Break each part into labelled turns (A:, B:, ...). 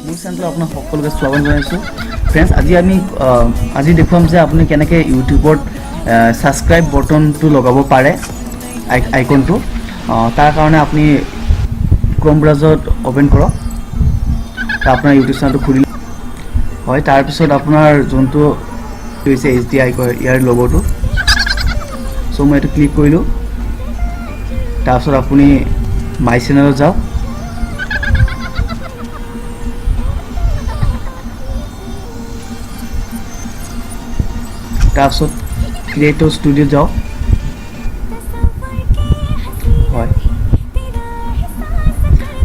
A: মোৰ চেনেলত আপোনাক সকলোকে স্বাগতম জনাইছোঁ ফ্ৰেণ্ডছ। আজি দেখুৱাম যে আপুনি কেনেকৈ ইউটিউবত ছাবস্ক্ৰাইব বটনটো লগাব পাৰে আইকনটো। তাৰ কাৰণে আপুনি ক্ৰম ব্ৰাউজাৰত অপেন কৰক, আপোনাৰ ইউটিউব চেনেলটো খুলি হয়। তাৰপিছত আপোনাৰ যোনটো হৈছে HDI ইয়াৰ লগ'টো, চ' মই এইটো ক্লিক কৰিলোঁ। তাৰপিছত আপুনি মাই চেনেলত যাওক। তাৰপিছত ক্ৰিয়েটৰ ষ্টুডিঅ'ত যাওক। হয়,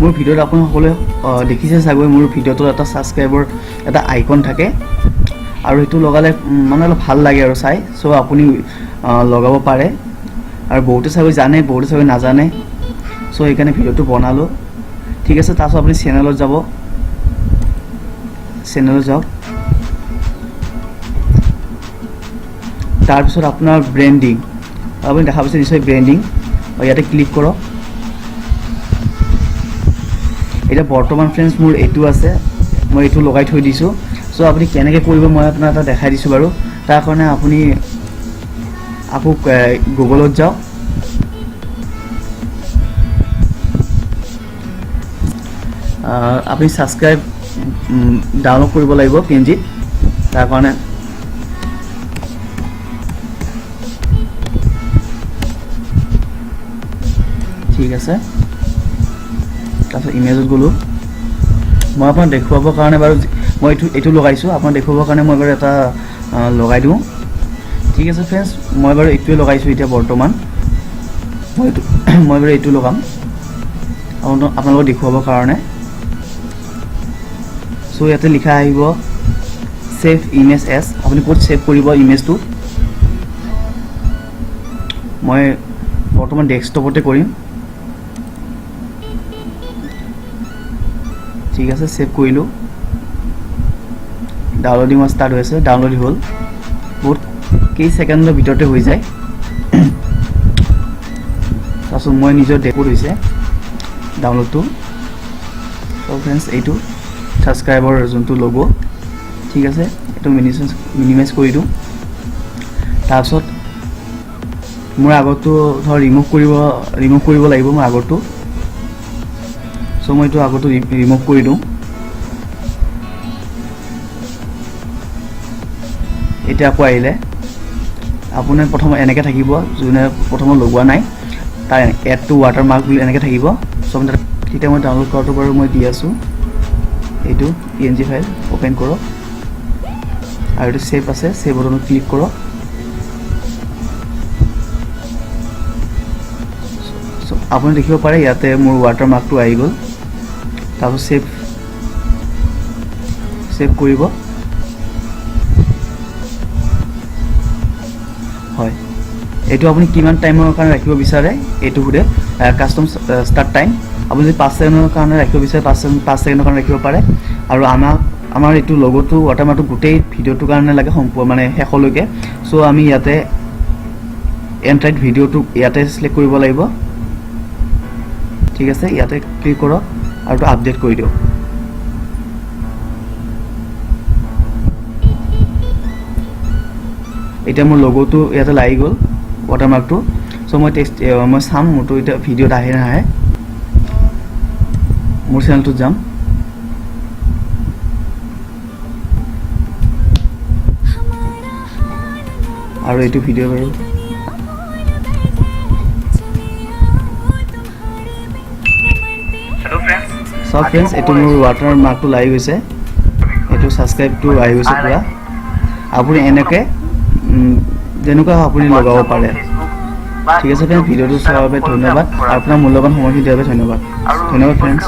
A: মোৰ ভিডিঅ'ত আপুনি সকলোৱে দেখিছে চাগৈ, মোৰ ভিডিঅ'টোত এটা ছাবস্ক্ৰাইবৰ এটা আইকন থাকে আৰু সেইটো লগালে মানে অলপ ভাল লাগে আৰু চাই। চ' আপুনি লগাব পাৰে আৰু বহুতে চাগৈ জানে, বহুতে চাগৈ নাজানে। চ' সেইকাৰণে ভিডিঅ'টো বনালোঁ, ঠিক আছে। তাৰপিছত আপুনি চেনেলত যাব, চেনেলত যাওক। তাৰপিছত আপোনাৰ ব্ৰেণ্ডিং, আপুনি দেখা পাইছে নিশ্চয় ব্ৰেণ্ডিং, ইয়াতে ক্লিক কৰক। এতিয়া বৰ্তমান ফ্ৰেণ্ডছ মোৰ এইটো আছে, মই এইটো লগাই থৈ দিছোঁ। চ' আপুনি কেনেকৈ কৰিব মই আপোনাক এটা দেখাই দিছোঁ বাৰু। তাৰ কাৰণে আপুনি আকৌ গুগলত যাওক। আপুনি ছাবস্ক্ৰাইব ডাউনলোড কৰিব লাগিব PNG-ত। তাৰ কাৰণে ঠিক আছে। তাৰপিছত ইমেজত গ'লোঁ। মই আপোনাক দেখুৱাবৰ কাৰণে বাৰু মই এইটো লগাইছোঁ, আপোনাক দেখুৱাবৰ কাৰণে মই বাৰু এটা লগাই দিওঁ, ঠিক আছে ফ্ৰেণ্ডছ। মই বাৰু এইটোৱে লগাইছোঁ এতিয়া বৰ্তমান। মই বাৰু এইটো লগাম আপোনালোকক দেখুৱাবৰ কাৰণে। চ' ইয়াতে লিখা আহিব ছেভ ইমেজ এছ, আপুনি ক'ত ছেভ কৰিব ইমেজটো। মই বৰ্তমান ডেস্কটপতে কৰিম, ঠিক আছে। ছেভ কৰিলোঁ। ডাউনলোডিং ষ্টাৰ্ট হৈ আছে, ডাউনলোড হ'ল, বহুত কেইছেকেণ্ডৰ ভিতৰতে হৈ যায়। তাৰপিছত মই নিজৰ ডেকোড হৈছে ডাউনলোডটো। চ' ফ্ৰেণ্ডছ এইটো ছাবস্ক্ৰাইবৰ যোনটো ল'গ', ঠিক আছে। এইটো মিনিমাইজ কৰি দিওঁ। তাৰপিছত মোৰ আগৰটো ধৰ ৰিমুভ কৰিব লাগিব মোৰ আগৰটো। চ' মই এইটো আগৰটো ৰিমুভ কৰি দিওঁ। এতিয়া আকৌ আহিলে আপোনাৰ প্ৰথম এনেকৈ থাকিব, যোনে প্ৰথমত লগোৱা নাই তাৰ এড টু ৱাটাৰমাৰ্ক বুলি এনেকৈ থাকিব। চ' তেতিয়া মই ডাউনলোড কৰাটো বাৰু মই দি আছোঁ। এইটো PNG ফাইল অ'পেন কৰক আৰু এইটো ছেভ আছে, ছেভ বটনত ক্লিক কৰক। আপুনি দেখিব পাৰে ইয়াতে মোৰ ৱাটাৰমাৰ্কটো আহি গ'ল। তাৰপিছত ছেভ কৰিব। হয়, এইটো আপুনি কিমান টাইমৰ কাৰণে ৰাখিব বিচাৰে এইটো সোধে, কাষ্টম ষ্টাৰ্ট টাইম। আপুনি যদি 5 ছেকেণ্ডৰ কাৰণে ৰাখিব বিচাৰে 5 ছেকেণ্ডৰ কাৰণে ৰাখিব পাৰে। আৰু আমাৰ এইটো লগ'টো ৱাটাৰমাৰ্কটো গোটেই ভিডিঅ'টোৰ কাৰণে লাগে মানে শেষলৈকে। চ' আমি ইয়াতে এণ্ড ভিডিঅ'টো ইয়াতে চিলেক্ট কৰিব লাগিব, ঠিক আছে। ইয়াতে ক্লিক কৰক আৰু এইটো আপডেট কৰি দিয়ক। এতিয়া মোৰ লগ'টো ইয়াতে লাগি গ'ল ৱাটাৰমাৰ্কটো। চ' মই চাম মোৰতো এতিয়া ভিডিঅ'ত আহে নাহে। মোৰ চেনেলটোত যাম, আৰু এইটো ভিডিঅ' বাৰু চব ফ্ৰেণ্ডছ এইটো মোৰ ৱাটাৰমাৰ্কটো লাগি গৈছে, এইটো ছাবস্ক্ৰাইবটো আহি গৈছে পূৰা। আপুনি এনেকৈ যেনেকুৱা আপুনি লগাব পাৰে, ঠিক আছে ফ্ৰেণ্ডছ। ভিডিঅ'টো চোৱাৰ বাবে ধন্যবাদ, আপোনাৰ মূল্যৱান সময়খিনি দিয়াৰ বাবে ধন্যবাদ ফ্ৰেণ্ডছ।